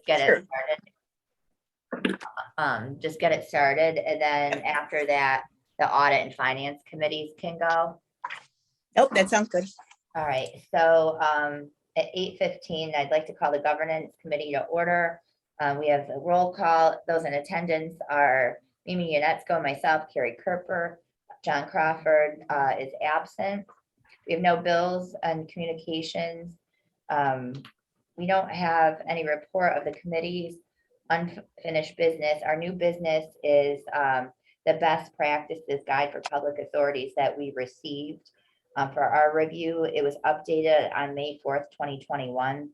get Sure. it started. Just get it started, and then after that, the audit and finance committees can go. Oh, that sounds good. All right, so at 8:15, I'd like to call the governance committee to order. We have a roll call. Those in attendance are Mimi Yanetsko, myself, Carrie Kerper, John Crawford is absent. We have no bills and communications. We don't have any report of the committee's unfinished business. Our new business is the best practices guide for public authorities that we received for our review. It was updated on May 4th, 2021.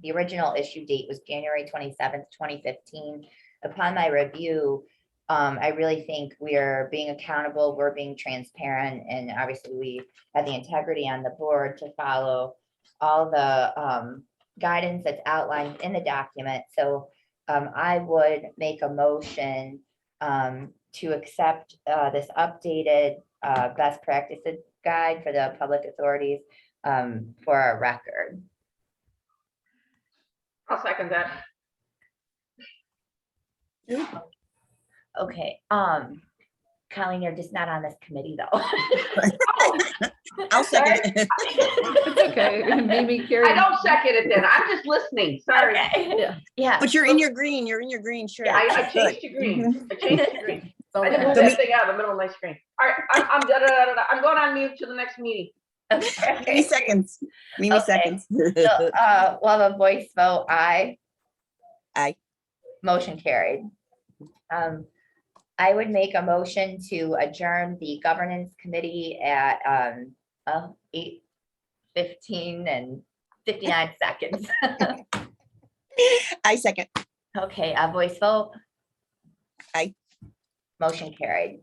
The original issue date was January 27th, 2015. Upon my review, I really think we're being accountable, we're being transparent, and obviously we have the integrity on the board to follow all the guidance that's outlined in the document. So I would make a motion to accept this updated best practices guide for the public authorities for our record. I'll second that. Okay, Colleen, you're just not on this committee though. I'll second it. It's okay. Maybe Carrie. I don't second it then. I'm just listening. Sorry. Okay. Yeah. Yeah. But you're in your green. You're in your green shirt. I changed to green. I changed to green. So I didn't move So that thing out of the middle of my screen. All right, I'm I'm going on mute to the next meeting. Mimi Okay. seconds. Mimi Okay. seconds. So, we'll have a voice vote. Aye. Aye. Motion carried. I would make a motion to adjourn the governance committee at 8:15 and 59 seconds. I second. Okay, a voice vote. Aye. Motion carried.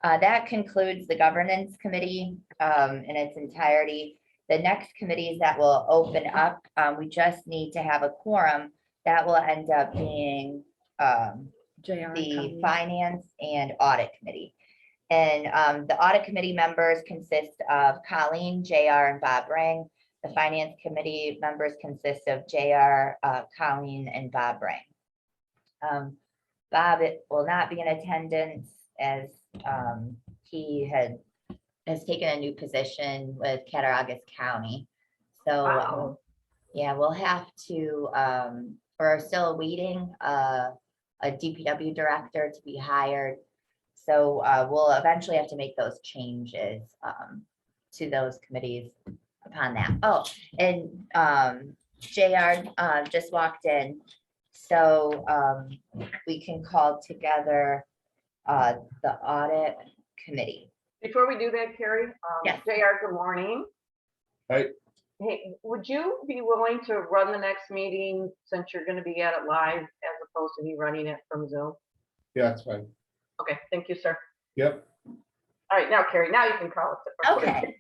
That concludes the governance committee in its entirety. The next committees that will open up, we just need to have a quorum. That will end up being JR. the finance and audit committee. And the audit committee members consist of Colleen, JR, and Bob Rang. The finance committee members consist of JR, Colleen, and Bob Rang. Bob will not be in attendance as he has taken a new position with Cattaraugus County. So Wow. yeah, we'll have to, we're still awaiting a DPW director to be hired. So we'll eventually have to make those changes to those committees upon that. Oh, and JR just walked in. So we can call together the audit committee. Before we do that, Carrie, Yes. JR, good morning. Hi. Hey, would you be willing to run the next meeting since you're going to be at it live as opposed to me running it from Zoom? Yeah, that's fine. Okay, thank you, sir. Yep. All right, now Carrie, now you can call it. Okay.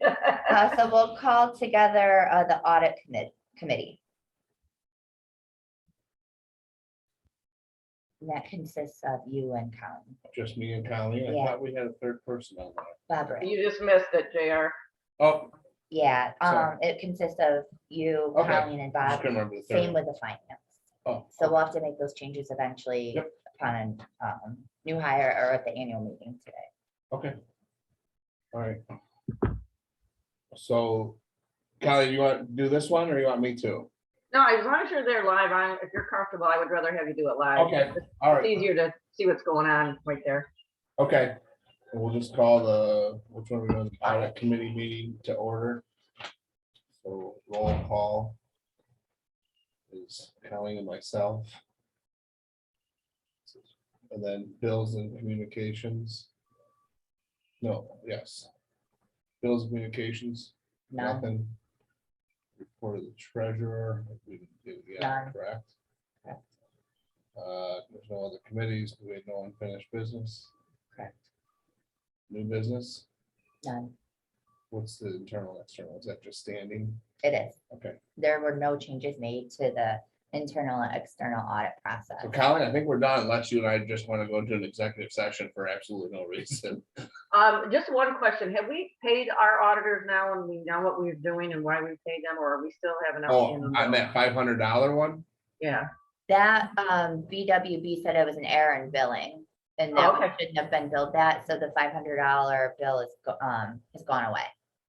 So we'll call together the audit committee. And that consists of you and Colleen. Just me and Colleen. I Yeah. thought we had a third person on that. Barbara. You just missed it, JR. Oh, Yeah, Sorry. it consists of you, Okay. Colleen, and I just Bob. couldn't remember the Same third. with the finance. Oh, So we'll have to make those changes eventually Yep. upon new hire or at the annual meeting today. okay. All right. So, Colleen, you want to do this one or you want me to? No, as long as you're there live, if you're comfortable, I would rather have you do it live. Okay, It's all right, easier to see what's going on right there. okay. And we'll just call which one we're doing, the audit committee meeting to order. So roll call is Colleen and myself. And then bills and communications. No, yes. Bills and communications, None. nothing. Report of the treasurer, we didn't do, yeah, None. correct. Correct. There's no other committees, we had no unfinished business, Correct. new business. None. What's the internal, external? Is that just standing? It is. Okay, There were no changes made to the internal and external audit process. so Colin, I think we're done unless you and I just want to go into an executive session for absolutely no reason. Just one question. Have we paid our auditors now and we know what we're doing and why we paid them, or are we still having? Oh, on that $500 one? Yeah, That, BWB said it was an error in billing. And Oh, that we okay. shouldn't have been billed that, so the $500 bill has gone away.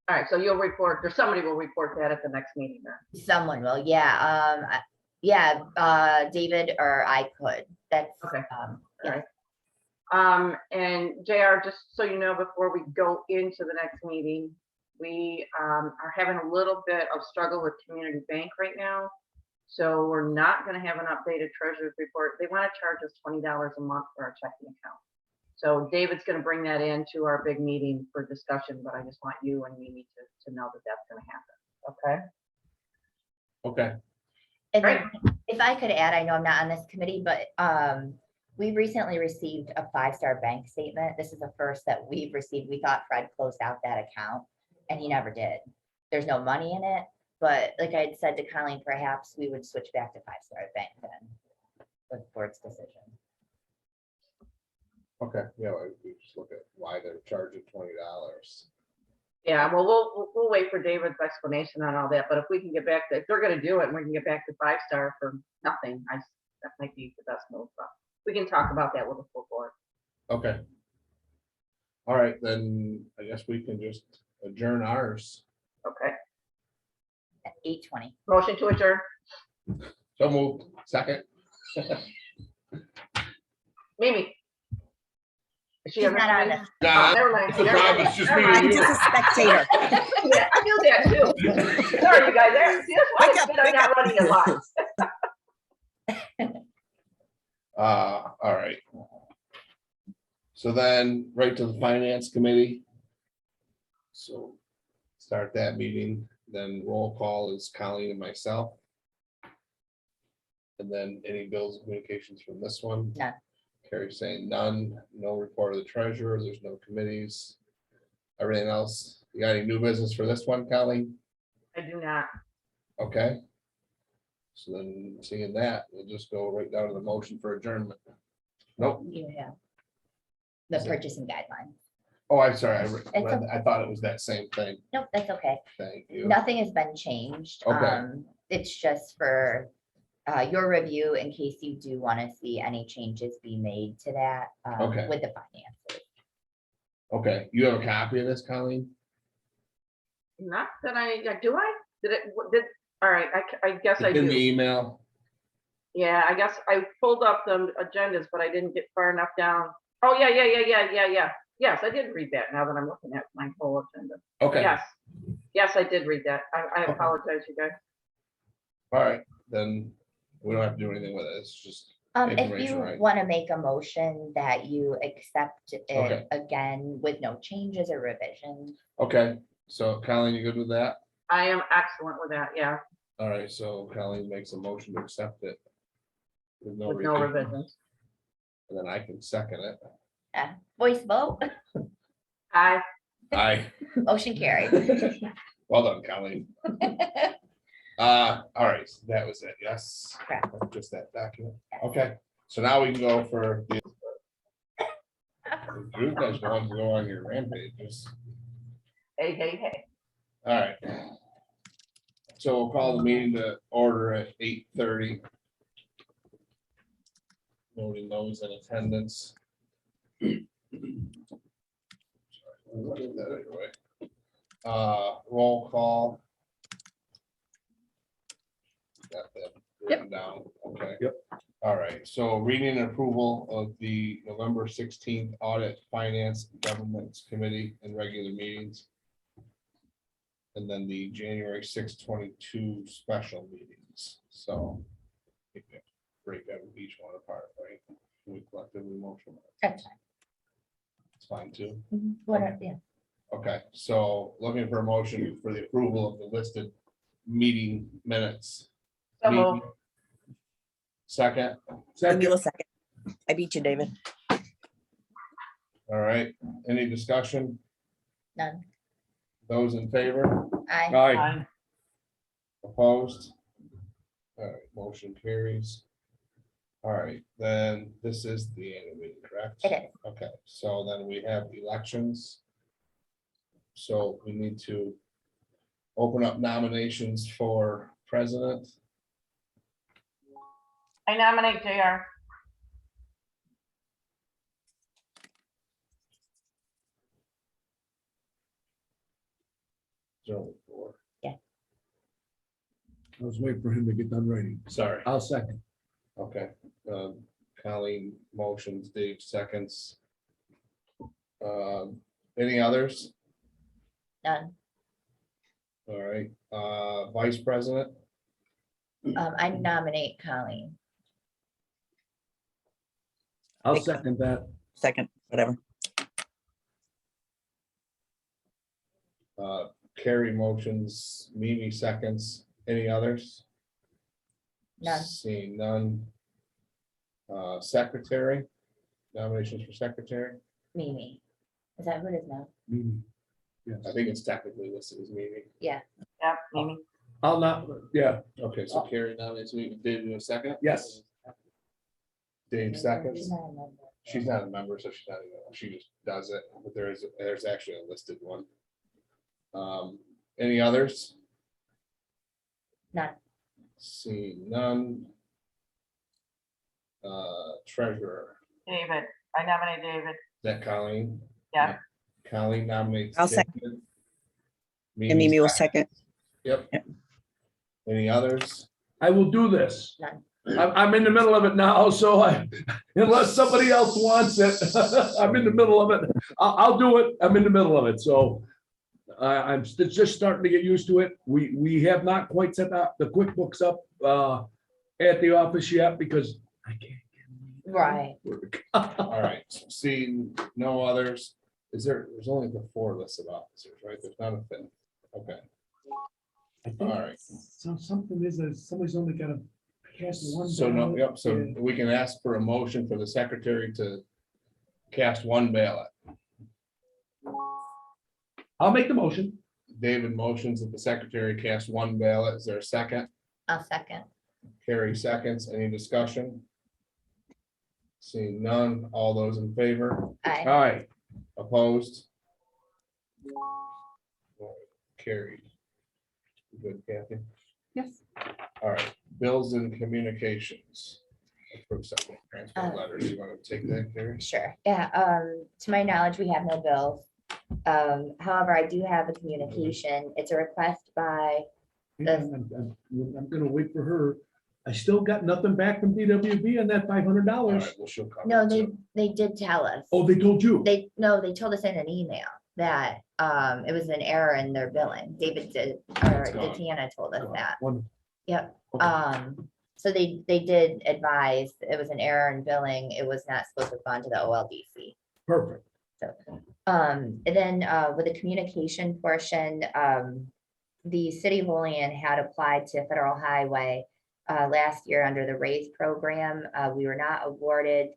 All right, so you'll report, or somebody will report that at the next meeting then. Someone will, yeah, David or I could, that's, Okay. yeah. And JR, just so you know, before we go into the next meeting, we are having a little bit of struggle with Community Bank right now. So we're not gonna have an updated treasurer's report. They want to charge us $20 a month for our checking account. So David's gonna bring that into our big meeting for discussion, but I just want you and Mimi to know that that's gonna happen, okay? Okay, And then if I could add, I know I'm not on this committee, but we recently received a 5-star bank statement. This is the first that we've received. We thought Fred closed out that account and he never did. There's no money in it, but like I had said to Colleen, perhaps we would switch back to 5-star bank then with the board's decision. okay, yeah, we just look at why they're charging $20. Yeah, well, we'll wait for David's explanation on all that, but if we can get back to, if they're gonna do it and we can get back to 5-star for nothing, that might be the best move, but we can talk about that with the full board. Okay. All right, then I guess we can just adjourn ours. Okay, At 8:20. motion to adjourn. So moved, second. Mimi. Is she She's on the not on committee? this. Oh, Nah, never mind. it's a never problem, mind, it's just never me and mind. I'm just a spectator. Yeah, I knew that too. Sorry, you guys. See, that's why Pick it's up, good I'm pick not up. running it live. All right. So then, right to the finance committee. So start that meeting, then roll call is Colleen and myself. And then any bills and communications from this one? None. Carrie saying none, no report of the treasurer, there's no committees. Everything else, you got any new business for this one, Colleen? I do not. Okay. So then seeing that, we'll just go right down to the motion for adjournment. Nope. Yeah. The Is it- purchasing guideline. Oh, I'm sorry. okay. I thought it was that same thing. Nope, that's okay. Thank you. Nothing has been changed. Okay. It's just for your review in case you do want to see any changes be made to that Okay. with the finances. Okay, you have a copy of this, Colleen? Not that do I? All right, I guess I It's in the do. email. Yeah, I guess I pulled up the agendas, but I didn't get far enough down. Oh, yeah. Yes, I did read that now that I'm looking at my whole agenda. Okay, Yes, I did read that. I Okay. apologize, you guys. all right, then we don't have to do anything with it. It's just, If Information, you right. want to make a motion that you accept it Okay. again with no changes or revisions. okay, so Colleen, you good with that? I am excellent with that, yeah, All right, so Colleen makes a motion to accept it. With no with no revision, revisions. and then I can second it. Voice vote, I, Aye. motion carried. Well done, Colleen. All right, so that was it, yes? Correct. Just that document, okay, so now we can go for the. You guys want to go on your rampages, hey. all right. So we'll call the meeting to order at 8:30. Noting those in attendance. What is that anyway? Roll call. Got that written down, okay. Yep. All right, so reading and approval of the November 16th Audit Finance Governments Committee and regular meetings. And then the January 6, 22 special meetings, so. we can Break out each one apart, right? We collectively motion. That's fine. It's fine too. Whatever, yeah. Okay, so looking for a motion for the approval of the listed meeting minutes. So moved. Second, Give me a second. I beat you, David. all right, any discussion? None. Those in favor, I, Aye. opposed? All right, motion carries. All right, then this is the annual meeting, correct? it is. Okay, so then we have elections. So we need to open up nominations for president. I nominate JR. Zone 4. I was waiting for him to get done writing. Sorry. I'll second. Okay. Colleen motions, Dave seconds. Any others? None. All right, vice president, I nominate Colleen. I'll second that. Second, whatever. Carrie motions, Mimi seconds. Any others? None. Seeing none. Secretary, nominations for secretary. Mimi. Is that who it is now? Mimi. Yes. I think it's technically listed as Mimi. Yep, Mimi. I'll not, yeah, Okay, so Carrie nominates Mimi. Dave, you a second? yes. Dave She's seconds. not a member. She's not a member, so she's not even, she just does it, but there's actually a listed one. Any others? None. Seeing none. Treasurer, David. I nominate David. is that Colleen? Yeah. Colleen nominates. I'll second. David. And Mimi will second. Yep. Yep. Any others? I will do this. None. I'm in the middle of it now, so unless somebody else wants it, I'm in the middle of it. I'll do it. I'm in the middle of it, so I'm just starting to get used to it. We have not quite set up the QuickBooks up at the office yet because I can't get Right. work. All right, seeing no others, there's only the 4 listed officers, right? There's not a 5th. Okay, I think all right. so something is that somebody's only got to cast one. So no, ballot. yep, so Yeah. we can ask for a motion for the secretary to cast 1 ballot. I'll make the motion. David motions that the secretary cast 1 ballot. Is there a second? I'll second. Carrie seconds. Any discussion? Seeing none, all those in favor, Aye. All right. opposed? Carried. Good, Kathy. Yes. All right, bills and communications. Approve second transfer Uh, letters. You want to take that, Carrie? Sure. Yeah, to my knowledge, we have no bills. However, I do have a communication. It's a request by, I'm gonna wait for her. I still got nothing back from DWB on that $500. All right, well, she'll come. no, they did tell us. Oh, they told you? They told us in an email that it was an error in their billing. David did, or It's gone. Tatiana told us that. Wonderful. Yep. Okay. So they did advise it was an error in billing. It was not supposed to fund to the OLDC. Perfect. And then with the communication portion, the city of Olean had applied to Federal Highway last year under the RAISE program. We were not awarded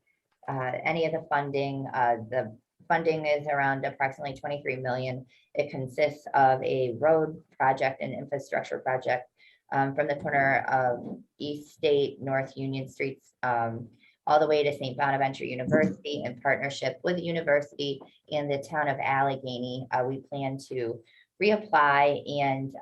any of the funding. The funding is around approximately 23 million. It consists of a road project and infrastructure project from the corner of East State, North Union Streets, all the way to St. Bonaventure University in partnership with the university and the town of Allegheny. We plan to reapply and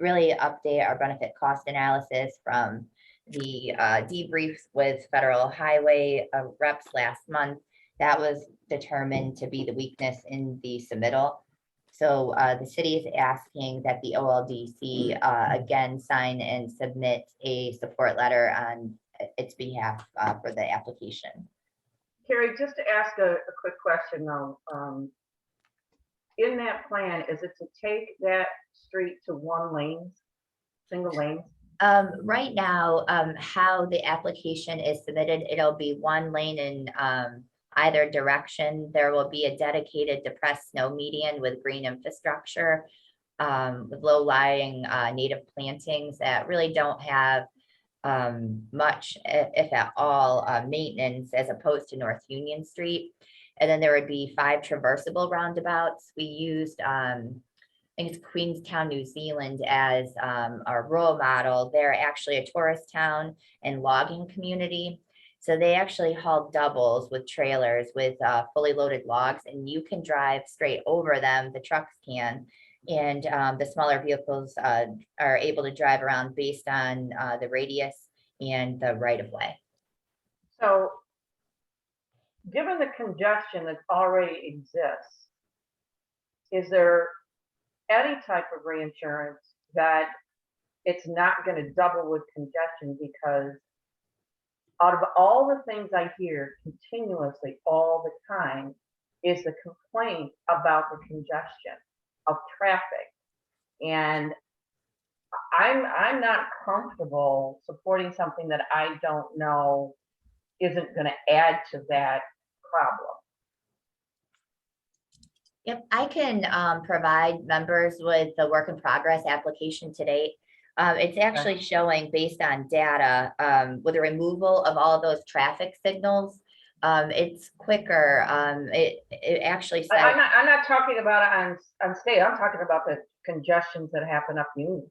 really update our benefit cost analysis from the debriefs with Federal Highway reps last month. That was determined to be the weakness in the submittal. So the city is asking that the OLDC again sign and submit a support letter on its behalf for the application. Carrie, just to ask a quick question though. In that plan, is it to take that street to 1 lane, single lane? Right now, how the application is submitted, it'll be 1 lane in either direction. There will be a dedicated depressed snow median with green infrastructure, with low-lying native plantings that really don't have much, if at all, maintenance as opposed to North Union Street. And then there would be 5 traversable roundabouts. We used, I think it's Queenstown, New Zealand as our role model. They're actually a tourist town and logging community. So they actually haul doubles with trailers with fully loaded logs, and you can drive straight over them, the trucks can. And the smaller vehicles are able to drive around based on the radius and the right of way. So, given the congestion that already exists, is there any type of reinsurance that it's not going to double with congestion? Because out of all the things I hear continuously all the time is the complaint about the congestion of traffic. And I'm not comfortable supporting something that I don't know isn't going to add to that problem. Yep, I can provide members with the work in progress application to date. It's actually showing based on data with the removal of all of those traffic signals. It's quicker. It actually says. I'm not talking about it on state. I'm talking about the congestions that happen up Union.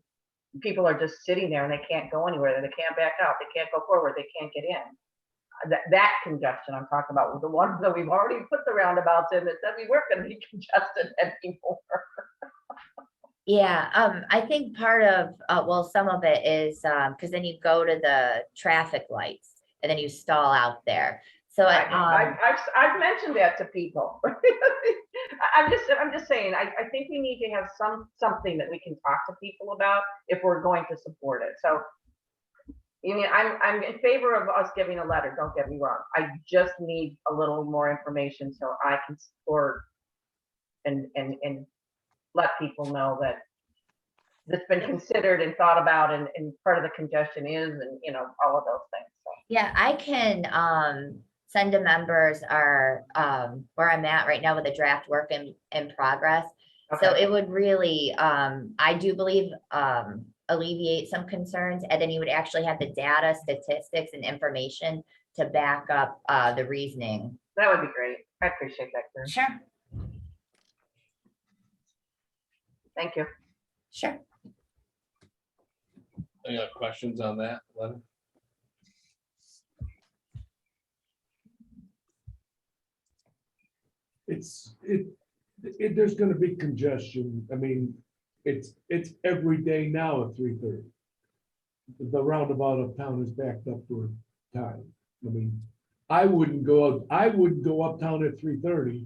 People are just sitting there and they can't go anywhere. They can't back out. They can't go forward. They can't get in. That congestion I'm talking about with the ones that we've already put the roundabouts in that said we weren't going to be congested anymore. Yeah, I think part of, well, some of it is because then you go to the traffic lights and then you stall out there. So I've mentioned that to people. I'm just saying, I think we need to have something that we can talk to people about if we're going to support it. So, you mean, I'm in favor of us giving a letter, don't get me wrong. I just need a little more information so I can support and let people know that that's been considered and thought about and part of the congestion is, and you know, all of those things. So. yeah, I can send to members our where I'm at right now with the draft work in progress. Okay. So it would really, I do believe, alleviate some concerns, and then you would actually have the data, statistics, and information to back up the reasoning. That would be great. I appreciate that, Karen. Sure, Thank you. sure. Any other questions on that letter? There's gonna be congestion. I mean, it's every day now at 3:30. The roundabout of town is backed up for time. I mean, I wouldn't go uptown at 3:30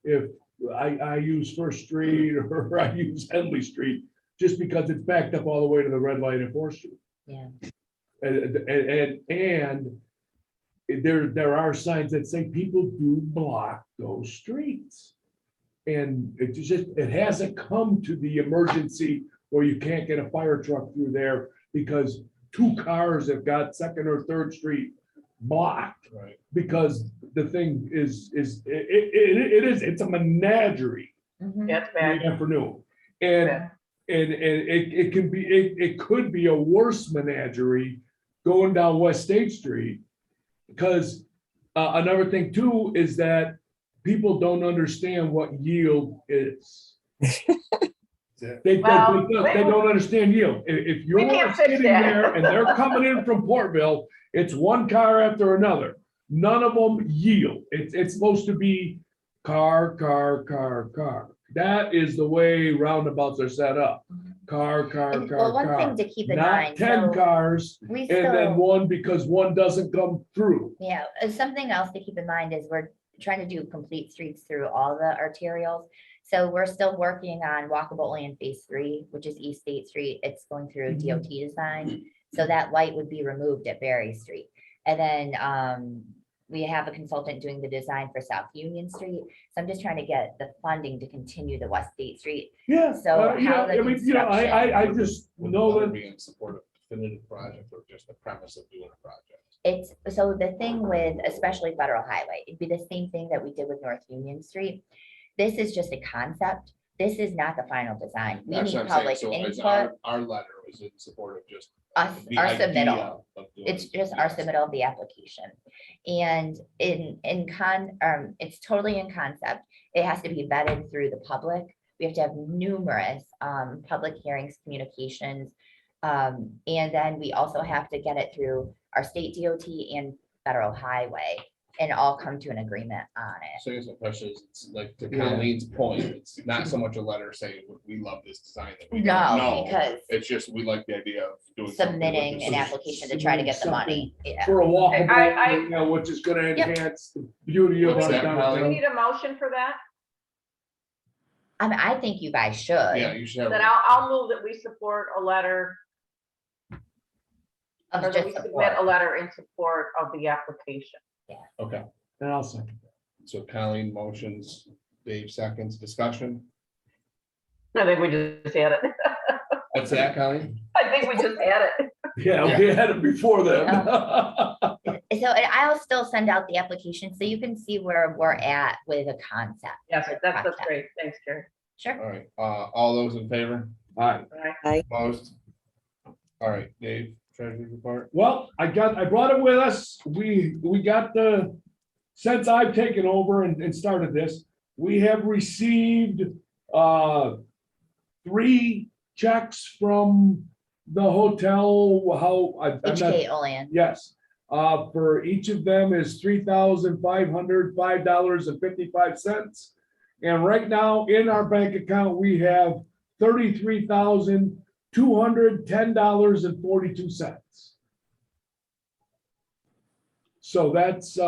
if I use First Street or I use Henley Street, just because it's backed up all the way to the red light at 4th Street. Yeah. And there are signs that say people do block those streets. And it hasn't come to the emergency where you can't get a fire truck through there because 2 cars have got 2nd or 3rd Street blocked. Right. Because the thing it's a menagerie Mhm. That's in bad. the afternoon. And it could be a worse menagerie going down West State Street. Because another thing too is that people don't understand what yield is. They don't understand yield. If you're can't fix sitting that. there and they're coming in from Portville, it's one car after another. None of them yield. It's supposed to be car. That is the way roundabouts are set up. Car. Well, one thing to keep in Not mind. 10 so cars we and then still, one because one doesn't come through. yeah, something else to keep in mind is we're trying to do complete streets through all the arterials. So we're still working on walkable Olean phase 3, which is East State Street. It's going through DOT design. So that light would be removed at Berry Street. And then we have a consultant doing the design for South Union Street. So I'm just trying to get the funding to continue the West State Street. Yeah. So how the I mean, I just Would know the letter that. be in support of definitive project or just the premise of doing a project? It's so the thing with especially Federal Highway, it'd be the same thing that we did with North Union Street. This is just a concept. This is not the final design. We That's need what I'm saying. public So is input, our letter was in support of just us, the our idea submittal. of doing It's just our yes. submittal of the application. And it's totally in concept. It has to be vetted through the public. We have to have numerous public hearings, communications. And then we also have to get it through our state DOT and Federal Highway and all come to an agreement on it. So I guess my question is, it's like to Yeah. Colleen's point, it's not so much a letter saying, we love this design. that we No, don't know. because It's just, we like the idea of doing. something with submitting this. an application to try to get the money. Yeah. For a walkable, I- you know, which is gonna Yep. enhance the beauty of What's our that, Do we downtown. need a motion for that? I mean, I think you guys should. Yeah, you should have. Then I'll move that we support a letter, Of or that we just submit a support. letter in support of the application. Okay, And I'll second. so Colleen motions, Dave seconds, discussion. I think we just had it. What's that, Colleen? I think we just had it. Yeah, we had it before then. So, and I'll still send out the application so you can see where we're at with a concept. Yes, for the that's project. great. Thanks, Carrie. Sure. All right, all those in favor, All right. All right. opposed? All right, Dave, treasury report. Well, I brought it with us. We got since I've taken over and started this, we have received 3 checks from the hotel. I'm not- HK Olean. Yes, for each of them is $3,505.55. And right now in our bank account, we have $33,210.42. So that's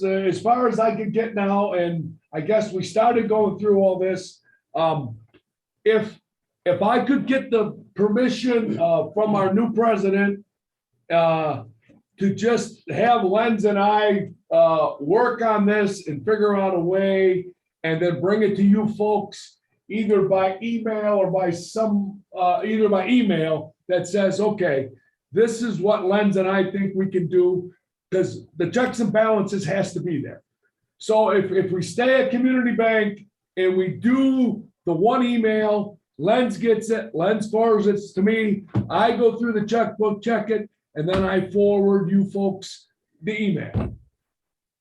as far as I can get now, and I guess we started going through all this. If I could get the permission from our new president to just have Lenz and I work on this and figure out a way and then bring it to you folks either by email or by either by email that says, okay, this is what Lenz and I think we can do, because the checks and balances has to be there. So if we stay at Community Bank and we do the one email, Lenz gets it, Lenz forwards it to me, I go through the checkbook, check it, and then I forward you folks the email.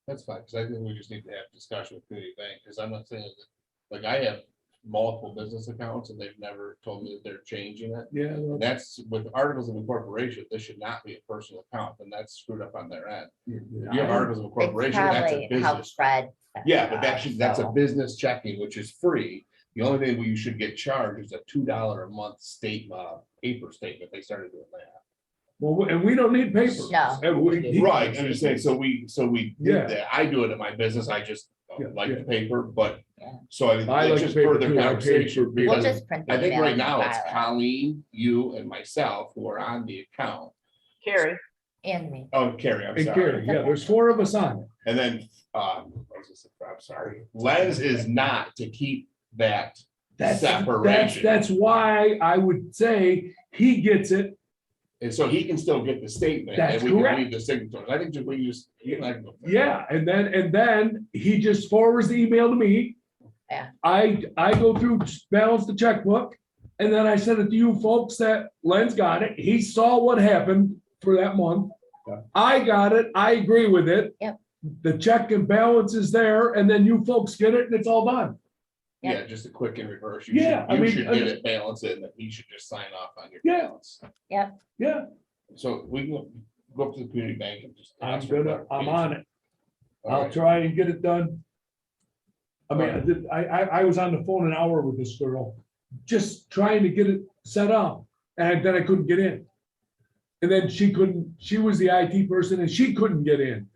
That's fine, because I think we just need to have discussion with community bank, because I'm not saying that, like, I have multiple business accounts and they've never told me that they're changing it. Yeah. And that's with articles of incorporation, this should not be a personal account, and that's screwed up on their end. If you have articles of It's incorporation, that's a probably how business. Fred. set Yeah, it but up, that's a so. business checking, which is free. The only thing you should get charged is a $2 a month paper statement. They started doing that. Well, and we don't need papers. No. And we- Right, I'm just saying, so we Yeah. did that. I do it in my business. I just Yeah, like yeah. the paper, but Yeah. so I it's like just paper further too. I pay conversation for- We'll because just print the I think email right and now it's file it. Colleen, you and myself who are on the account. Carrie, And me. Oh, Carrie, I'm And sorry. Carrie, yeah, there's 4 of us on it. And then, I'm sorry, Lenz is not to keep that separation. That's why I would say he gets it. And so he can still get the statement That's and we can correct. read the signatures. I think just we just. he and I can go through it. Yeah, and then he just forwards the email to me. Yeah. I go through, balance the checkbook, and then I send it to you folks that Len's got it. He saw what happened for that month. Yeah. I got it. I agree with it. Yep. The check and balance is there, and then you folks get it and it's all done. Yeah. Yeah, just a quick in reverse. Yeah, I You mean, should get it, balance it, and then he should just sign off on your Yeah. balance. Yeah, So we can go up to the community bank and just. I'm ask for I'm on it. All I'll right. try and get it done. I mean, I was on the phone an hour with this girl, just trying to get it set up, and then I couldn't get in. And then she was the IT person and she couldn't get in.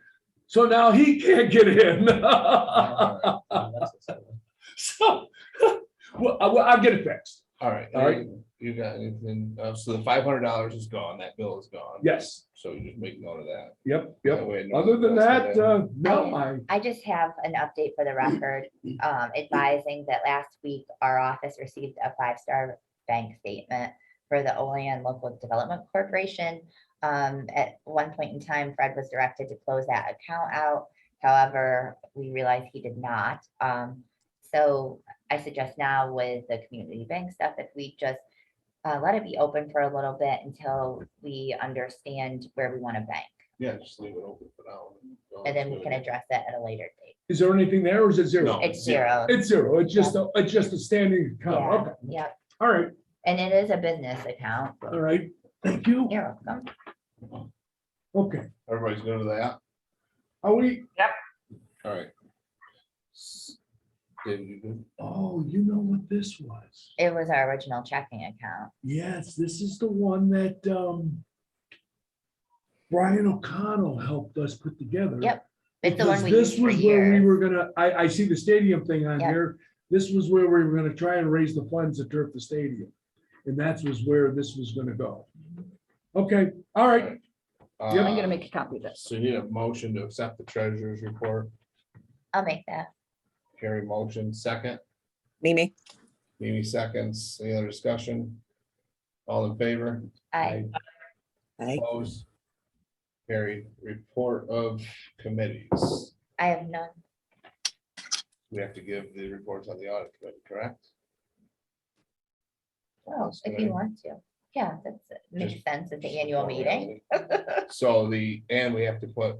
So now he can't get in. So, well, I'll get it fixed. All right. All right. You got anything? So the $500 is gone. That bill is gone. Yes, So you just make note of that. yep. That way I know Other than that's that, no, I just have an update for the record, advising that last week our office received a 5-star bank statement for the Olean Local Development Corporation. At one point in time, Fred was directed to close that account out. However, we realized he did not. So I suggest now with the community bank stuff, if we just let it be open for a little bit until we understand where we want to bank. Yeah, just leave it open for now. And then we can address it at a later date. is there anything there or is it zero? No. It's zero. It's zero. It's just a standing account. Yeah, Okay, yep. all right, And it is a business account. all right. Thank you. You're welcome. Okay. Everybody's good with that? Are we? All right. David, you good? Oh, you know what this was? It was our original checking account. Yes, this is the one that Brian O'Connell helped us put together. Yep. It's the one Because we this used for was where we years. were gonna, I see the stadium thing on Yep. here. This was where we were gonna try and raise the funds to turf the stadium. And that was where this was gonna go. Okay, all right. I'm gonna make a copy of this. So you need a motion to accept the treasurer's report. I'll make that. Carrie motion, second. Mimi, Mimi seconds. Any other discussion? All in favor? I, aye. Opposed? Carried. Report of committees. I have none. We have to give the reports on the audit committee, correct? Oh, if you want to. Yeah, that's, makes sense at the annual meeting. So and we have to put,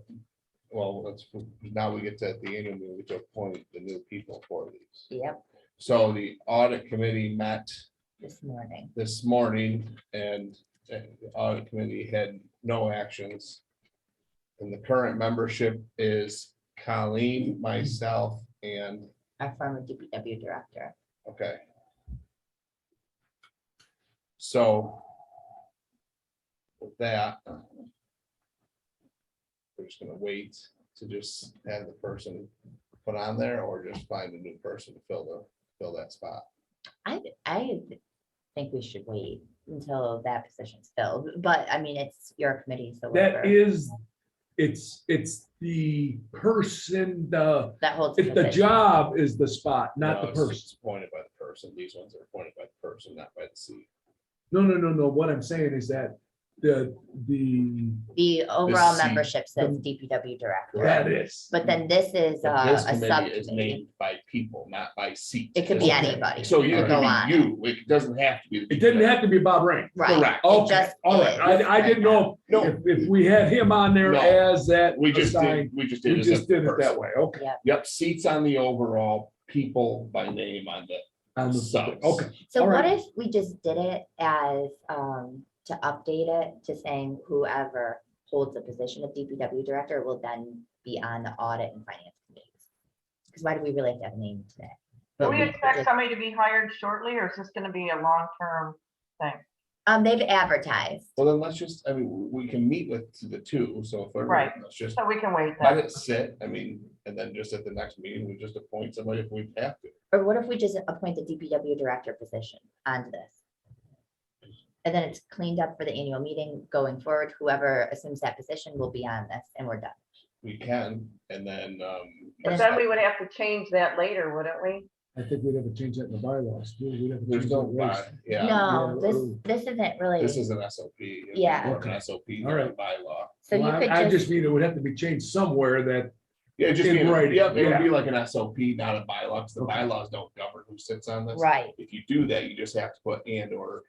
well, now we get to the annual meeting, we get to appoint the new people for these. Yep, So the audit committee met this morning. this morning and the audit committee had no actions. And the current membership is Colleen, myself, and, Our former DPW director. okay. So with that, we're just gonna wait to just have the person put on there or just find a new person to fill that spot. I think we should wait until that position's filled, but I mean, it's your committee, so. That whatever. is, it's the person, That holds. it's the position. job is the spot, not No, the it's person. just appointed by the person. These ones are appointed by the person, not by the seat. No. What I'm saying is that the, The overall seat. membership says The- DPW director, that is. but then this is But a this committee is subcommittee. named by people, not by seat. It could be Okay. anybody. So It you could could go on be you. It doesn't have to be. It didn't have to be Bob Rain. Right. Correct. It Okay, just all right. is I didn't know No, if we had him on there No. as that. we just assigned. did, we just We did. just did it that way. Okay. Yep, seats on the overall, people by name on the, On the- Subs. Okay, So All what right. if we just did it as, to update it to saying whoever holds the position of DPW director will then be on the audit and finance committees? Because why do we really have to have a name today? Do we expect somebody to be hired shortly, or is this gonna be a long-term thing? They've advertised. well, then let's just, I mean, we can meet with the two, so if. Right. Let's just So we can wait let then. it sit, I mean, and then just at the next meeting, we just appoint somebody if we have to. Or what if we just appoint the DPW director position onto this? And then it's cleaned up for the annual meeting going forward. Whoever assumes that position will be on this and we're done. We can, and then, But then we would have to change that later, wouldn't we? I think we'd have to change that in the bylaws. too. We'd have to there's change no, that race. yeah, No, yeah, this isn't really, this is an SOP. It's Yeah. more of an Okay. SOP, All not a right. bylaw. so you Well, could I just just, mean it would have to be changed somewhere that, Yeah, just In be, writing, yep, it would yeah. be like an SOP, not a bylaw, because the Okay. bylaws don't govern who sits on this. right, If you do that, you just have to put and or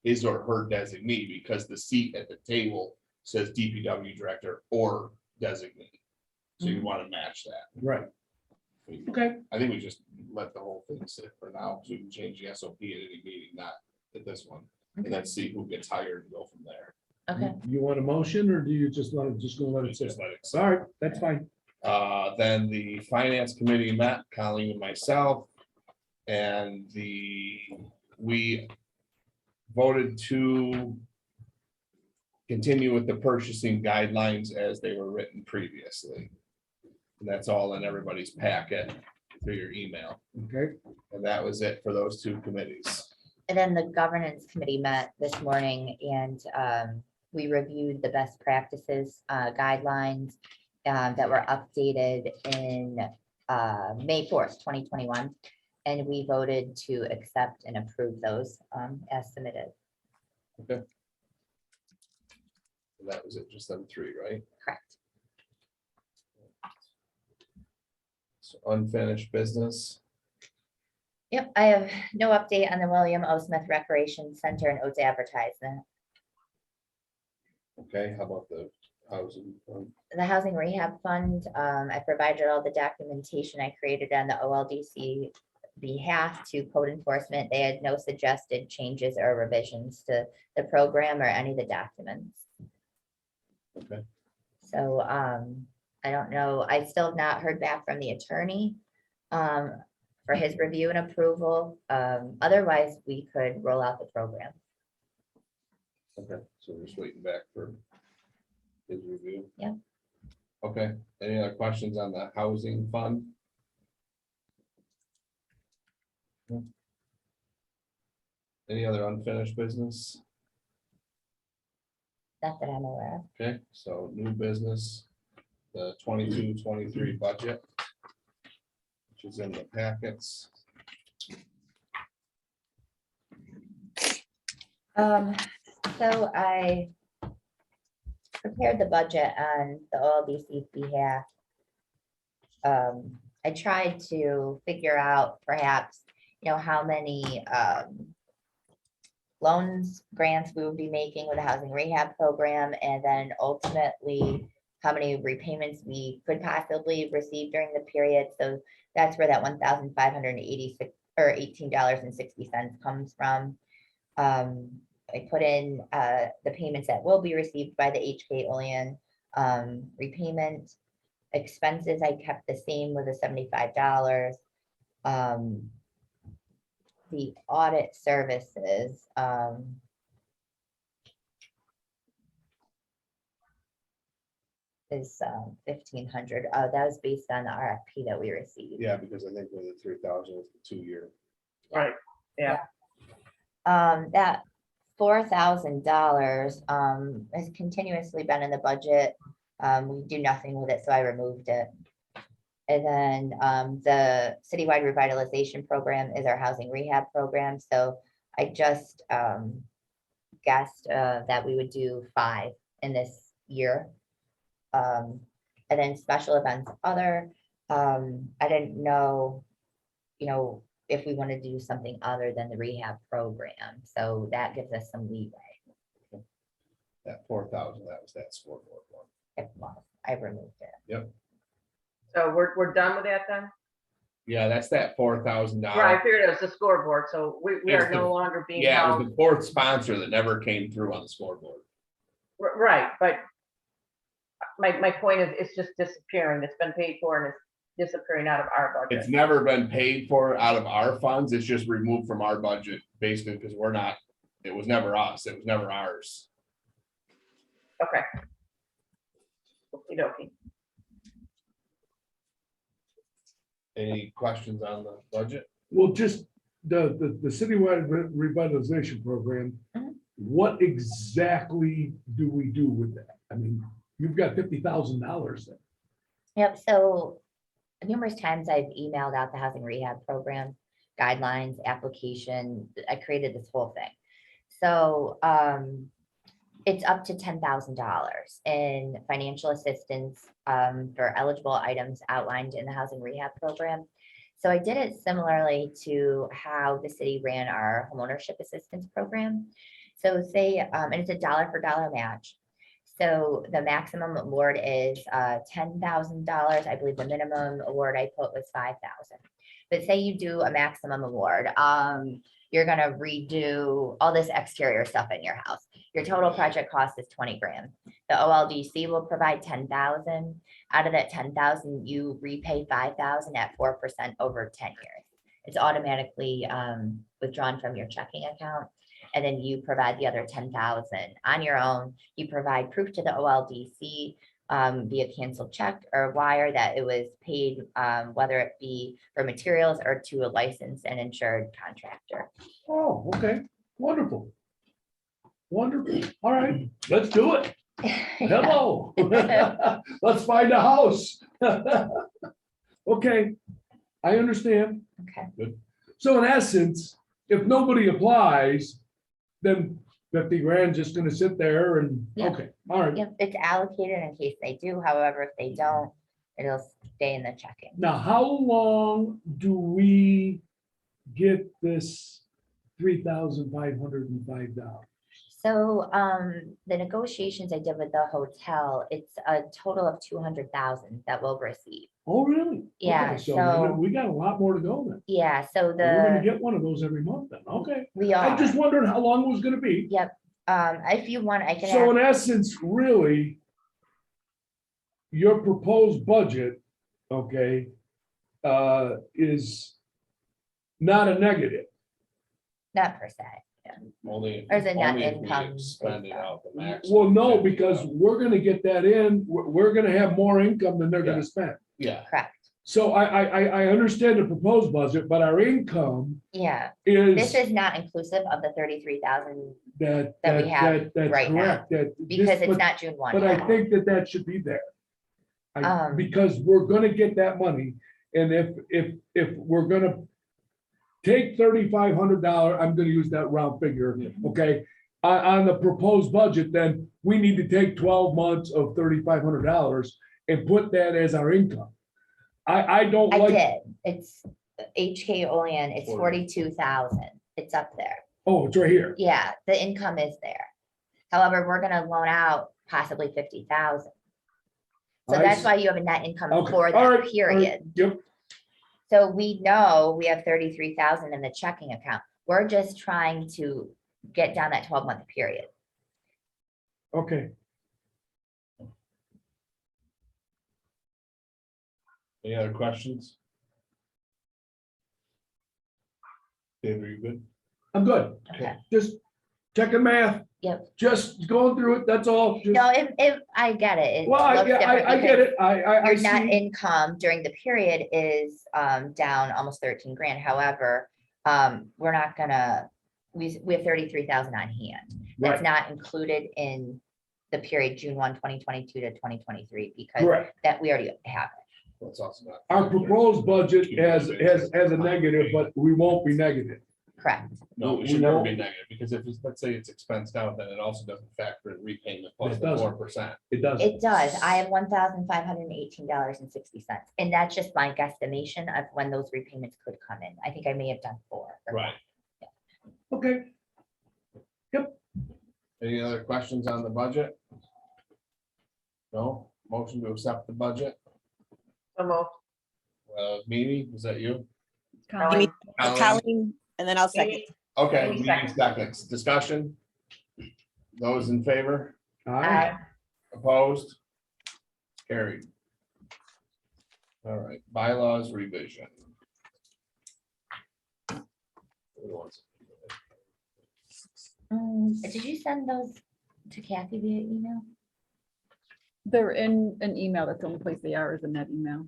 his or her designee, because the seat at the table says DPW director or designee. So you want to match that. right, okay. I think we just let the whole thing sit for now, so we can change the SOP at any meeting, not at this one. And then see who gets hired and go from there. okay. You want a motion or do you just want to, just gonna let it sit? Just let it sit. All right, that's fine. Then the finance committee met, Colleen and myself. And we voted to continue with the purchasing guidelines as they were written previously. And that's all in everybody's packet through your email. Okay, And that was it for those two committees. And then the governance committee met this morning and we reviewed the best practices guidelines that were updated in May 4th, 2021. And we voted to accept and approve those as submitted. And that was it, just them three, right? Correct. So unfinished business. Yep, I have no update on the William O. Smith Recreation Center and Oats advertisement. Okay, how about the housing? The Housing Rehab Fund, I provided all the documentation I created on the OLDC behalf to code enforcement. They had no suggested changes or revisions to the program or any of the documents. Okay. So I don't know, I still have not heard back from the attorney for his review and approval. Otherwise, we could roll out the program. Okay, so we're just waiting back for his review. Yeah. Okay, any other questions on the housing fund? No. Any other unfinished business? Not that I'm aware of. Okay, so new business, the 22-23 budget, which is in the packets. So I prepared the budget on the OLDC's behalf. I tried to figure out perhaps, how many loans, grants we would be making with the housing rehab program, and then ultimately how many repayments we could possibly receive during the period. So that's where that $1,586 or $18.60 comes from. I put in the payments that will be received by the HK Olean repayment. Expenses, I kept the same with the $75. The audit services, is 1,500. That was based on the RFP that we received. Yeah, because I think with the 3,000 was the 2-year. Right, yeah. That $4,000 has continuously been in the budget. We do nothing with it, so I removed it. And then the citywide revitalization program is our housing rehab program. So I just guessed that we would do 5 in this year. And then special events, other, I didn't know, if we want to do something other than the rehab program. So that gives us some leeway. That 4,000, that was that scoreboard one. I removed it. So we're done with that then? Yeah, that's that $4,000. Right, I figured it was the scoreboard, so we It's are the- no longer being Yeah, it held. was the fourth sponsor that never came through on the scoreboard. Right, but my point is, it's just disappearing. It's been paid for and it's disappearing out of our budget. It's never been paid for out of our funds. It's just removed from our budget, basically, because we're not, it was never us. It was never ours. Okay. Okey-dokey. Any questions on the budget? Well, just the citywide revitalization program, Mhm. what exactly do we do with that? I mean, you've got $50,000 there. Yep, so numerous times I've emailed out the housing rehab program guidelines, application. I created this whole thing. So it's up to $10,000 in financial assistance for eligible items outlined in the housing rehab program. So I did it similarly to how the city ran our homeownership assistance program. So say, and it's a dollar for dollar match. So the maximum award is $10,000. I believe the minimum award I put was $5,000. But say you do a maximum award, you're gonna redo all this exterior stuff in your house. Your total project cost is 20 grand. The OLDC will provide 10,000. Out of that 10,000, you repay 5,000 at 4% over 10 years. It's automatically withdrawn from your checking account. And then you provide the other 10,000 on your own. You provide proof to the OLDC via canceled check or wire that it was paid, whether it be for materials or to a licensed and insured contractor. Oh, okay, wonderful. Wonderful. All right, let's do it. Hello. Let's find a house. Okay, I understand. Okay. So in essence, if nobody applies, then 50 grand just gonna sit there and, Yeah. okay, all right. Yep, it's allocated in case they do. However, if they don't, it'll stay in the checking. Now, how long do we get this $3,505? So the negotiations I did with the hotel, it's a total of 200,000 that we'll receive. Oh, really? Yeah, Okay, so- we got a lot more to go then. Yeah, so We're gonna the, get one of those every month then, okay. we I are, just wondered how long it was gonna be. yep. If you want, I can So in ask, essence, really, your proposed budget, okay, is not a negative. Not per se. Only. Or is it net only if we income Spend it based on- out the maximum. Well, no, because we're gonna get that in, we're gonna have more income than they're Yeah. gonna spend. Yeah, Correct. So I understand the proposed budget, but our income Yeah, this is is not inclusive of the 33,000 that. that we have That's right now, correct, that. this- because it's but- not June 1. But I yet. think that that should be there. Um, Because we're gonna get that money, and if we're gonna take $3,500, I'm gonna use that round figure, okay? On the proposed budget, then we need to take 12 months of $3,500 and put that as our income. I don't I like, did. It's HK Olean, it's 40. 42,000. It's up there. oh, it's right here. Yeah, the income is there. However, we're gonna loan out possibly 50,000. So I that's see. why you have a net income Okay, for all that right, period. Yep, So we know we have 33,000 in the checking account. We're just trying to get down that 12-month period. okay. any other questions? Dave, are you good? I'm good. Okay. Just checking math. Yep. Just going through it, that's all. Just- No, if I get it. It Well, I looks different I get because it. I Our net see. income during the period is down almost 13 grand. However, we're not gonna, we have 33,000 on hand. That's Right, not included in the period June 1, 2022 to 2023 because correct. that we already have it. That's also not. Our proposed budget has a negative, but we won't be negative. Correct. No, we it should never won't- be negative, because if it's, let's say it's expensed out, then it also doesn't factor in repayment plus It the doesn't. 4%. It does. It does. I have $1,518.60. And that's just my guesstimation of when those repayments could come in. I think I may have done 4. or Right. Okay, Any other questions on the budget? No, motion to accept the budget. So moved. Mimi, was that you? Colleen. Colleen, and then I'll second. Amy, Okay, Any Mimi seconds. seconds, discussion. Those in favor, all right. opposed? Carried. All right, bylaws revision. Did you send those to Kathy via email? They're in an email. That's the only place they are is in that email.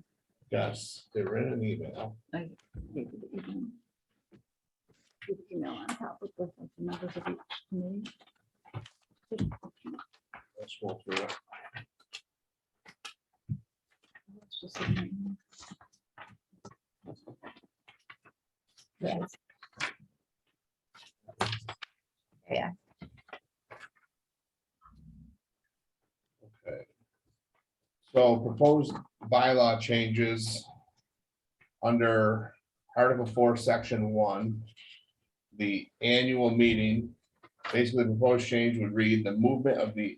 Yes, they were in an email. I gave you the email. With the email on top of the members of each committee. Let's go through it. It's just in my email. Yes. Yeah. Okay. So proposed bylaw changes under Article 4, Section 1. The annual meeting, basically the proposed change would read the movement of the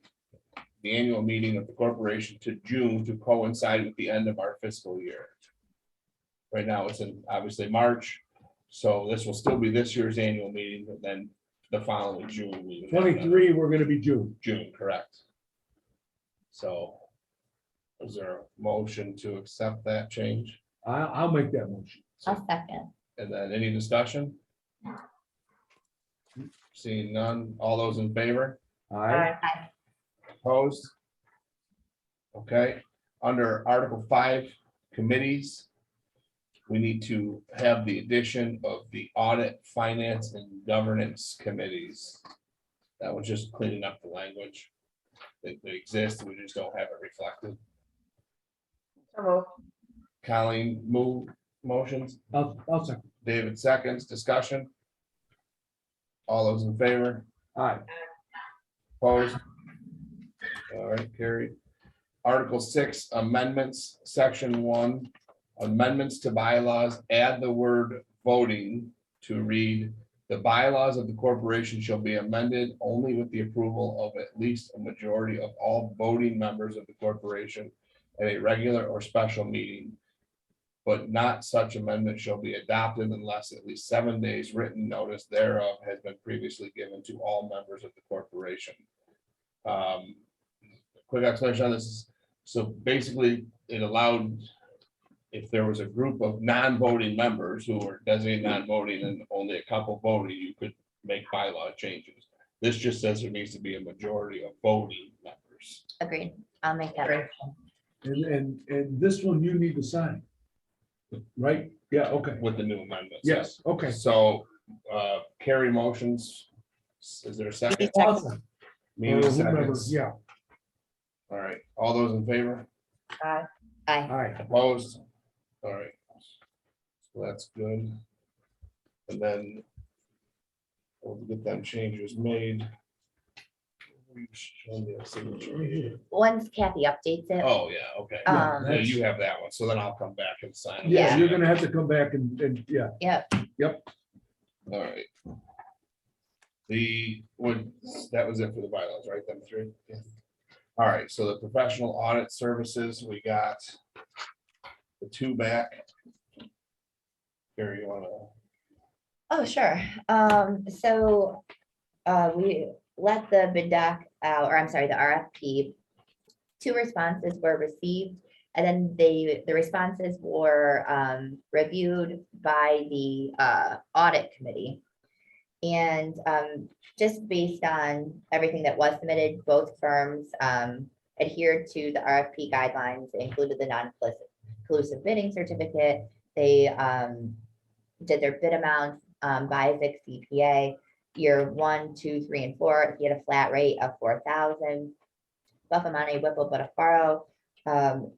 annual meeting of the corporation to June to coincide with the end of our fiscal year. Right now, it's in obviously March, so this will still be this year's annual meeting, but then the following June. we would have another- 23, we're gonna be June. June, correct. So is there a motion to accept that change? I'll make that motion. I'll second. And then any discussion? Seeing none, all those in favor, All right, Aye. opposed? Okay, under Article 5, committees. We need to have the addition of the audit, finance, and governance committees. That was just cleaning up the language. They exist, we just don't have it reflected. So moved. Colleen move motions, I'll second. David seconds, discussion. All those in favor, All right, opposed? All right, carried. Article 6 amendments, Section 1, amendments to bylaws, add the word voting to read, the bylaws of the corporation shall be amended only with the approval of at least a majority of all voting members of the corporation at a regular or special meeting. But not such amendment shall be adopted unless at least 7 days written notice thereof has been previously given to all members of the corporation. Quick explanation on this is, So basically, it allowed, if there was a group of non-voting members who were designated non-voting and only a couple voting, you could make bylaw changes. This just says there needs to be a majority of voting members. Agreed. I'll make that. motion. And this one you need to sign. Right? Yeah, okay. With the new amendments. Yes, okay. So, Carrie motions. Is there a second? Awesome. Mimi Or whomever, seconds. yeah, All right, all those in favor? Aye. all right. Opposed? All right. So that's good. And then we'll get them changes made. Show me a signature. Once Kathy updates it. Oh, yeah, okay. Um, Yeah, you have that one, so then I'll come back and sign. it. Yeah, Yeah. you're gonna have to come back and, yeah, Yep. All right. That was it for the bylaws, right? Them three? Yeah. All right, so the professional audit services, we got the two back. Here, you wanna, Oh, sure. So we let the bid doc out, or I'm sorry, the RFP. 2 responses were received, and then the responses were reviewed by the audit committee. And just based on everything that was submitted, both firms adhered to the RFP guidelines, included the non-inclusive bidding certificate. They did their bid amounts by Vic CPA. Year 1, 2, 3, and 4, he had a flat rate of 4,000. Buffamani, Whipple, Butafaro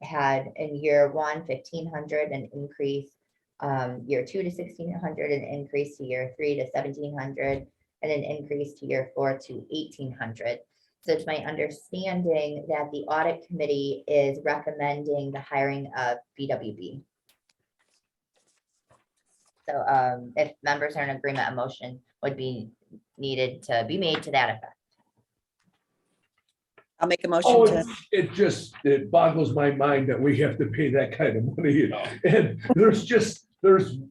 had in year 1, 1,500, an increase. Year 2 to 1,600, an increase to year 3 to 1,700, and an increase to year 4 to 1,800. So it's my understanding that the audit committee is recommending the hiring of BWB. So if members are in agreement, a motion would be needed to be made to that effect. I'll make a Oh, motion to, it boggles my mind that we have to pay that kind of money, no. and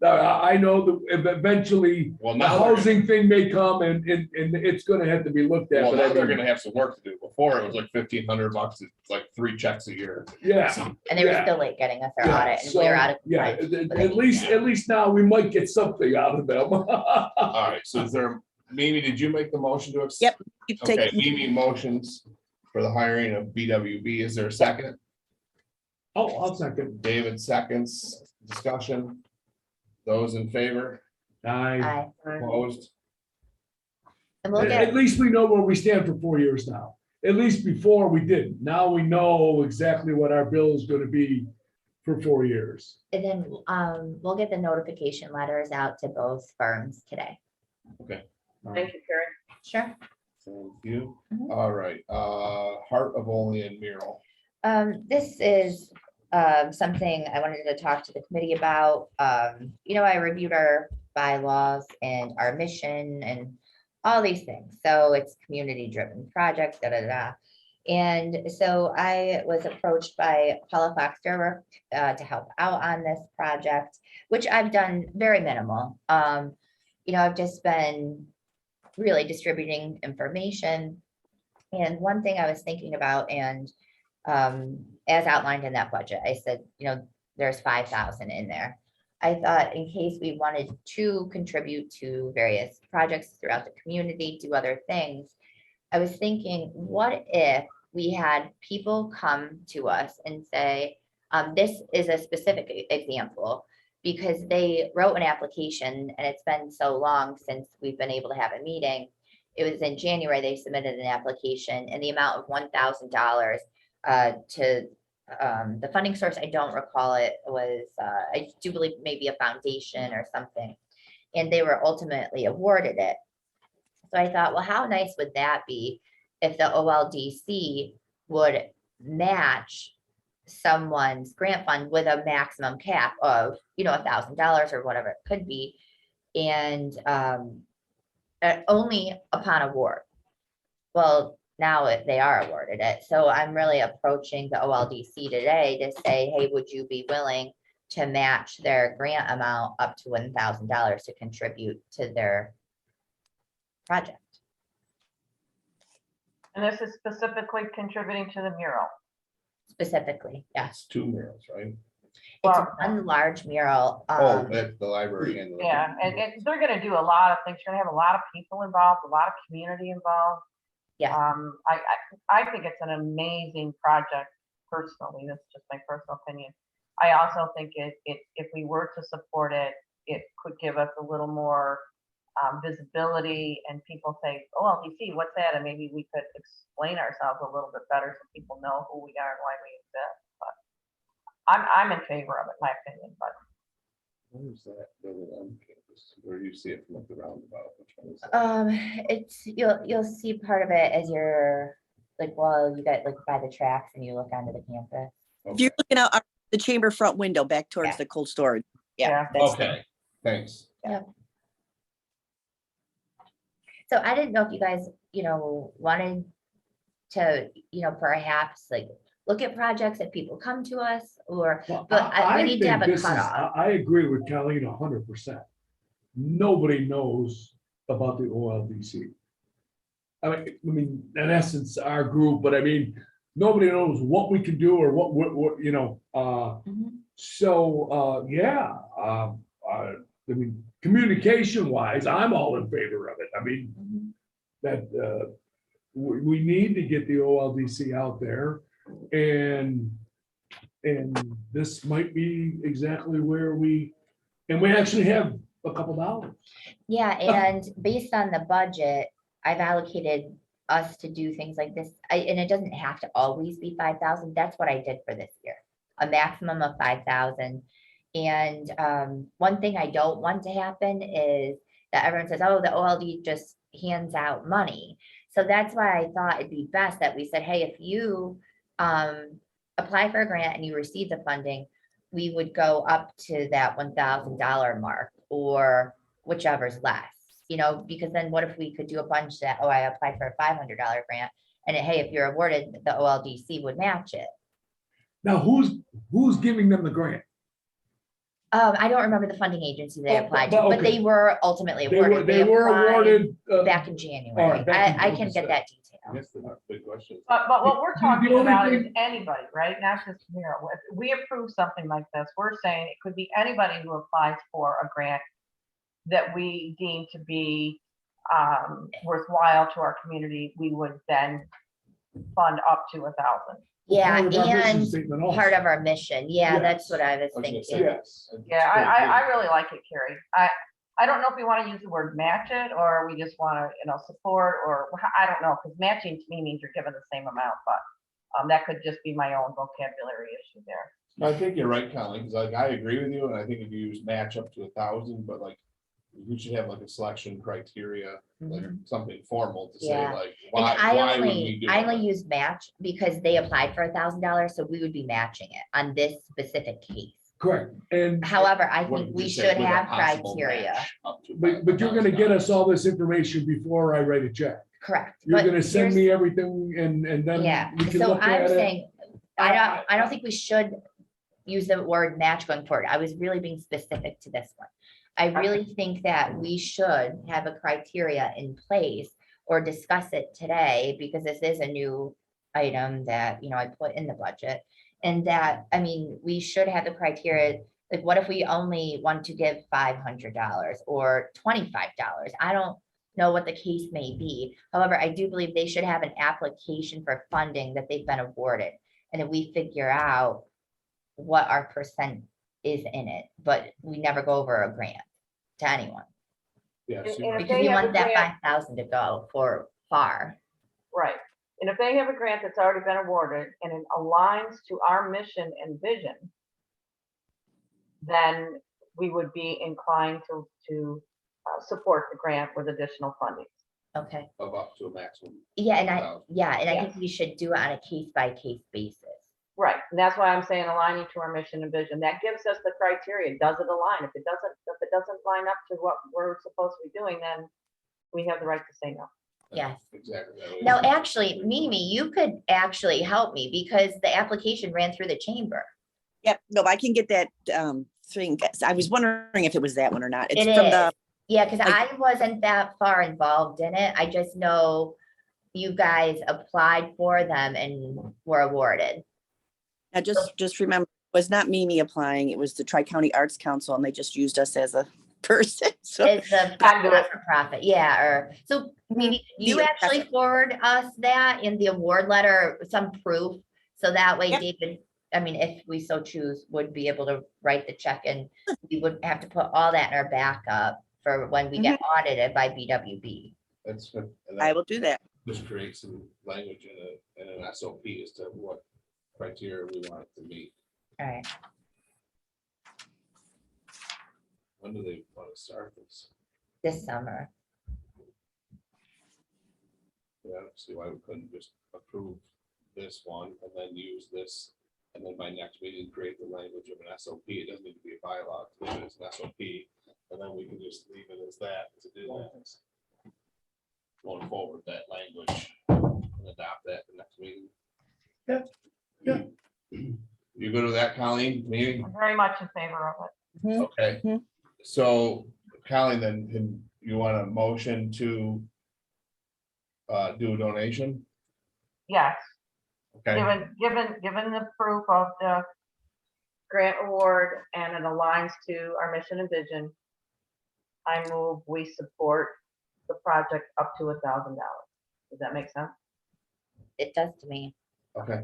I know that eventually Well, the now they're gonna- housing thing may come and it's gonna have to be looked at, well, but now I they're mean, gonna have some work to do. Before, it was like $1,500, it's like 3 checks a year. yeah. And they were Yeah. still late getting us our Yeah, audit, and so, we were out of. yeah, compliance. at least now we might get something out of them. All right, so is there, Mimi, did you make the motion to accept? Yep. you Okay, take, Mimi motions for the hiring of BWB. Is there a second? Oh, I'll second. David seconds. Discussion. Those in favor? Aye. Aye. Opposed? And we'll At get, least we know where we stand for 4 years now. At least before we didn't. Now we know exactly what our bill is gonna be for 4 years. and then we'll get the notification letters out to both firms today. Thank you, Carrie. Sure. Thank you. Mhm. All right, Heart of Olean mural. This is something I wanted to talk to the committee about. I reviewed our bylaws and our mission and all these things. So it's community-driven project, da, da, da. And so I was approached by Paula Foxter to help out on this project, which I've done very minimal. I've just been really distributing information. And one thing I was thinking about, and as outlined in that budget, I said, there's 5,000 in there. I thought in case we wanted to contribute to various projects throughout the community, do other things, I was thinking, what if we had people come to us and say, this is a specific example, because they wrote an application and it's been so long since we've been able to have a meeting. It was in January, they submitted an application and the amount of $1,000 to the funding source, I don't recall it, was I do believe maybe a foundation or something, and they were ultimately awarded it. So I thought, well, how nice would that be if the OLDC would match someone's grant fund with a maximum cap of $1,000 or whatever it could be, and only upon award. Well, now they are awarded it. So I'm really approaching the OLDC today to say, hey, would you be willing to match their grant amount up to $1,000 to contribute to their project? And this is specifically contributing to the mural. specifically, yes. It's 2 murals, right? It's Well, one large mural. Oh, at the library and. the- yeah, and they're gonna do a lot of things. You're gonna have a lot of people involved, a lot of community involved. Yeah. I think it's an amazing project personally. That's just my personal opinion. I also think if we were to support it, it could give us a little more visibility, and people say, oh, LDC, what's that? And maybe we could explain ourselves a little bit better so people know who we are and why we exist. But I'm in favor of it, my opinion, but Where's that building on campus? Where do you see it from like the roundabout? Which one is that? It's, you'll see part of it as you're, like, well, you got like by the tracks and you look onto the campus. If you're looking out the chamber front window back towards Yeah. the cold storage. Yeah. Yeah. that's the- Okay, thanks. So I didn't know if you guys, wanted to, perhaps like look at projects that people come to us, or, Well, but we need to have think a this is- cutoff. I agree with Colleen 100%. Nobody knows about the OLDC. I mean, in essence, our group, but I mean, nobody knows what we can do or what, Mhm. so, yeah. I mean, communication wise, I'm all in favor of it. I mean, Mhm. that we need to get the OLDC out there, and this might be exactly where we actually have a couple dollars. Yeah, and based on the budget, I've allocated us to do things like this, and it doesn't have to always be 5,000. That's what I did for this year, a maximum of 5,000. And one thing I don't want to happen is that everyone says, oh, the OLD just hands out money. So that's why I thought it'd be best that we said, hey, if you apply for a grant and you receive the funding, we would go up to that $1,000 mark or whichever's less, because then what if we could do a bunch that, oh, I applied for a $500 grant, and hey, if you're awarded, the OLDC would match it. Now, who's giving them the grant? I don't remember the funding agency they Oh, applied but to, but they okay. were ultimately They were, awarded. they were applied awarded. back in all January. right, back in I can January. get that I detail. guess the big question is. But what we're The talking only about is thing- anybody, right? Not just Mira. If we approve something like this, we're saying it could be anybody who applies for a grant that we deem to be worthwhile to our community. We would then fund up to 1,000. Yeah, Part of our mission and statement also. part of our mission. Yeah, that's Yes. what I was I was gonna thinking. say, Yes. it's Yeah, pretty I good. really like it, Carrie. I don't know if we want to use the word match it, or we just want to, support, or I don't know, because matching to me means you're given the same amount, but that could just be my own vocabulary issue there. I think you're right, Colin, because like I agree with you, and I think if you use match up to 1,000, but like we should have like a selection criteria, like something formal to say Yeah. like, And why would we do I only it? used match because they applied for $1,000, so we would be matching it on this specific case. Correct, and, However, I What think did we you say, should with a have possible criteria. match up to but you're gonna get us $5,000. all this information before I write a check. Correct. You're but gonna send here's- me everything and then Yeah, we can so look I'm at it. saying, I don't think we should use the word match going forward. I was really being specific to this one. I really think that we should have a criteria in place or discuss it today, because this is a new item that, I put in the budget. And that, we should have the criteria, like what if we only want to give $500 or $25? I don't know what the case may be. However, I do believe they should have an application for funding that they've been awarded. And then we figure out what our percent is in it, but we never go over a grant to anyone. Yeah, so And you- if Because they we have a want that grant- 5,000 to go for far. Right. And if they have a grant that's already been awarded and it aligns to our mission and vision, then we would be inclined to support the grant with additional funding. Okay. of up to a maximum. Yeah, and I 1,000. think we should do it on a case by case basis. Right. And that's why I'm saying aligning to our mission and vision. That gives us the criteria. Does it align? If it doesn't line up to what we're supposed to be doing, then we have the right to say no. Yes. Exactly. that way. Now, actually, Mimi, you could actually help me because the application ran through the chamber. Yep, no, I can get that thing. I was wondering if it was that one or not. It's It from is. the, Yeah, because Like- I wasn't that far involved in it. I just know you guys applied for them and were awarded. I just remember, it was not Mimi applying, it was the Tri-County Arts Council, and they just used us as a person, so. It's a not-for-profit, yeah, or, so maybe you Yeah, actually forward us that in the award letter, some proof. So that way Yep. David, I mean, if we so choose, would be able to write the check and we would have to put all that in our backup for when we get audited by BWB. That's good. And I that will do that. just create some language in an SOP as to what criteria we want it to meet. All right, When do they want to start this? this summer. Yeah, I don't see why we couldn't just approve this one and then use this. And then by next meeting, create the language of an SOP. It doesn't need to be a bylaw, leave it as an SOP. And then we can just leave it as that to do that. Going forward, that language and adopt that the next meeting. Yeah. You go to that, Colleen, meeting? I'm very much in favor of it. Okay, Mhm. so Colleen, then can you want a motion to do a donation? Yes, Okay, given the proof of the grant award and it aligns to our mission and vision, I move we support the project up to $1,000. Does that make sense? It does to me. okay.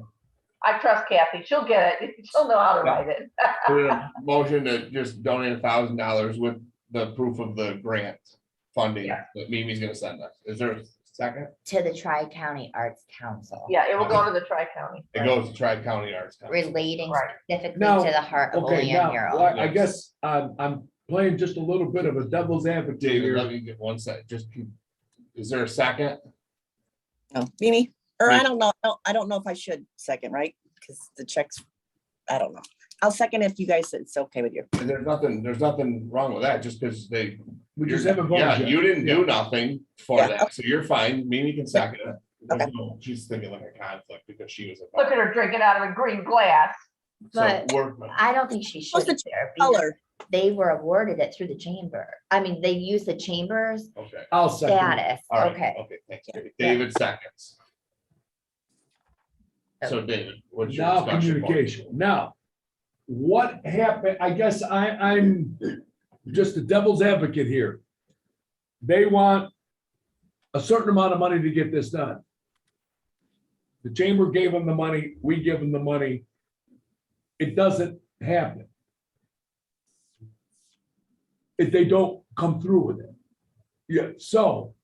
I trust Kathy. She'll get it. She'll know how to write it. Do a motion to just donate $1,000 with the proof of the grant funding Yeah. that Mimi's gonna send us. Is there a second? To the Tri-County Arts Council. Yeah, it will go to the Tri-County. It goes to Tri-County Arts Council. Relating Right. specifically Now, to the Heart of Okay, Olean now, mural. well, I guess I'm playing just a little bit of a devil's advocate David, let here. me get one sec, just keep, is there a second? No, Mimi, or I don't know, I don't know if I should second, right? Because the checks, I don't know. I'll second if you guys, it's okay with you. And there's nothing wrong with that, just because they. We just haven't voted Yeah, yet. you didn't do nothing for Yeah, that, so you're fine. Mimi can second it. There's Okay. no- She's thinking like a conflict because she was. Look at her drinking out of a green glass. But So I don't think she should What's the there because Color, they were awarded it through the chamber. I mean, they used the chamber's okay, I'll second. it. status. all right, Okay. okay, thanks. David seconds. So David, what's your Now discussion point? communication. Now, what happened, I guess I'm just the devil's advocate here. They want a certain amount of money to get this done. The chamber gave them the money, we give them the money. It doesn't happen. If they don't come through with it. Yeah, so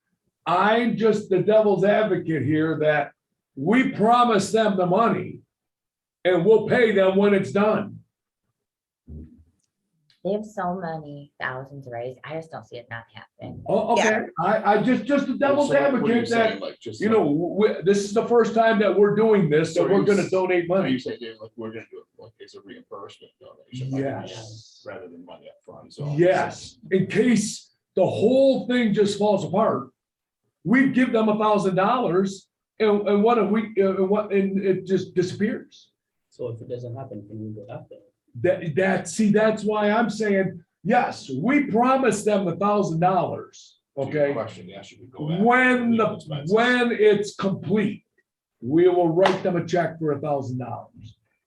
I'm just the devil's advocate here that we promise them the money and we'll pay them when it's done. They have so many thousands raised. I just don't see it not happening. Oh, okay, I just the devil's So what are you advocate that, saying, like, just you like- know, this is the first time that we're doing this, so So we're you gonna s- donate Are money. you saying, David, like, we're gonna do it like it's a reimbursement donation? like, Yes. Rather than money up front. So. Yes, in case the whole thing just falls apart, we give them $1,000 and what if we, and it just disappears. So if it doesn't happen, can we go after? That's why I'm saying, yes, we promised them $1,000, okay? Question, yes, you could go. after When legal expenses. when it's complete, we will write them a check for $1,000.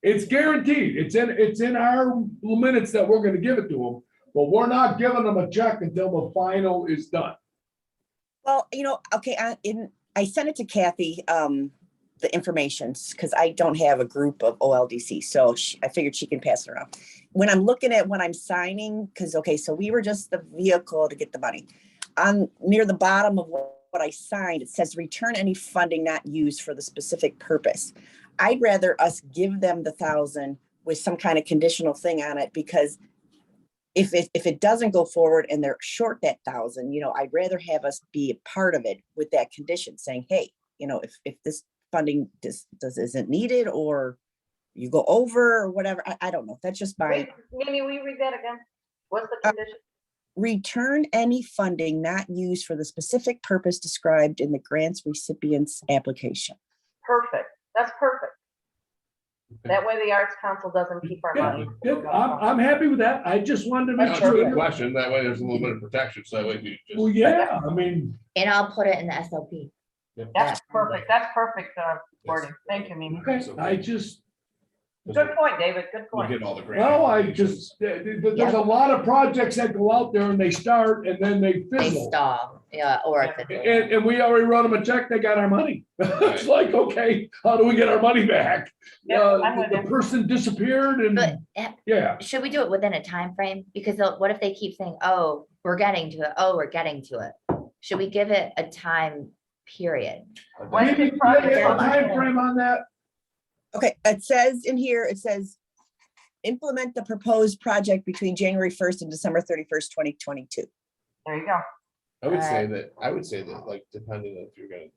It's guaranteed. It's in our minutes that we're gonna give it to them, but we're not giving them a check until the final is done. well, okay, I sent it to Kathy, the information, because I don't have a group of OLDC, so I figured she can pass it around. When I'm looking at when I'm signing, because, okay, so we were just the vehicle to get the money. Near the bottom of what I signed, it says return any funding not used for the specific purpose. I'd rather us give them the 1,000 with some kind of conditional thing on it, because if it doesn't go forward and they're short that 1,000, I'd rather have us be a part of it with that condition saying, hey, if this funding isn't needed or you go over or whatever, I don't know. That's just Wait, Mimi, will you read that again? What's the condition? return any funding not used for the specific purpose described in the grants recipient's application. Perfect. That's perfect. That way the Arts Council doesn't keep our Yeah, money. yeah, I'm happy with that. I just wanted to No, make it's a good sure. question. That way there's a little bit of protection. So that way you Well, just. yeah, I mean, And I'll put it in the SOP. That's perfect. That's perfect wording. Thank you, Mimi. okay, I just, Good point, David, good We point. get all the grant. Well, I applications. just, there's a lot of projects that go out there and they start and then they They fizzle. stall, yeah, or if it's. And we already wrote them a check, they got our money. It's like, okay, how do we get our money back? Yep, I'm with The you. person disappeared But and, eh, yeah. should we do it within a time frame? Because what if they keep saying, oh, we're getting to it, oh, we're getting to it? Should we give it a time period? When is Maybe the project a supposed to time finish? frame on that? Okay, it says in here, it says implement the proposed project between January 1st and December 31st, 2022. There you go. I would say that, like, depending on if you're gonna,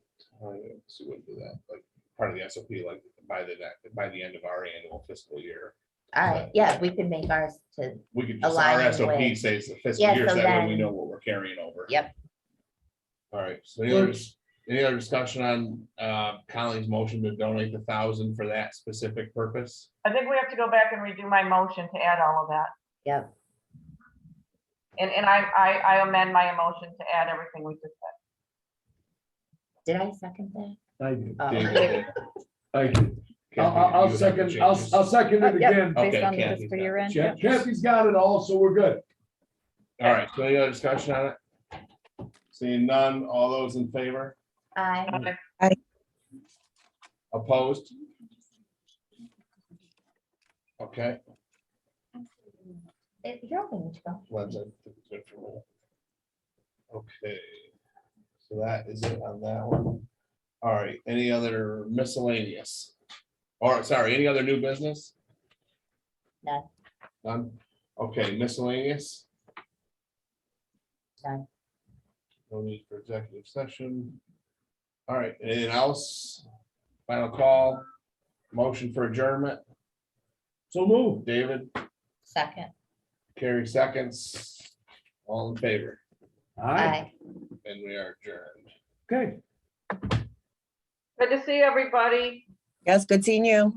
so we wouldn't do that, like, part of the SOP, like, by the end of our annual fiscal year. All right, yeah, we could make ours to, We could just, our Aligning SOP with- says the fiscal Yeah, year, so so that way we then- know what we're carrying over. yep, All right, so any other discussion on Colleen's motion to donate the 1,000 for that specific purpose? I think we have to go back and redo my motion to add all of that. yep. And I amend my motion to add everything we just said. Did I second that? I do. Oh. David did. Thank you. Kathy, I'll you have second, the I'll changes. second it Yep, again. Okay, based on Kathy's this for got your it. end. Yeah, Yep. Kathy's got it all, so we're good. All right, so any other discussion on it? Seeing none, all those in favor? I, Opposed? Okay. you're open to go. Len's, I think it's good for roll. Okay, so that is it on that one. All right, any other miscellaneous? Or, sorry, any other new business? None. None? Okay, miscellaneous? None. No need for executive session. All right, anything else? Final call, motion for adjournment, So move. David, Second, Carrie seconds, all in favor, All right, I. and we are adjourned. okay. Good to see everybody. Yes, good seeing you.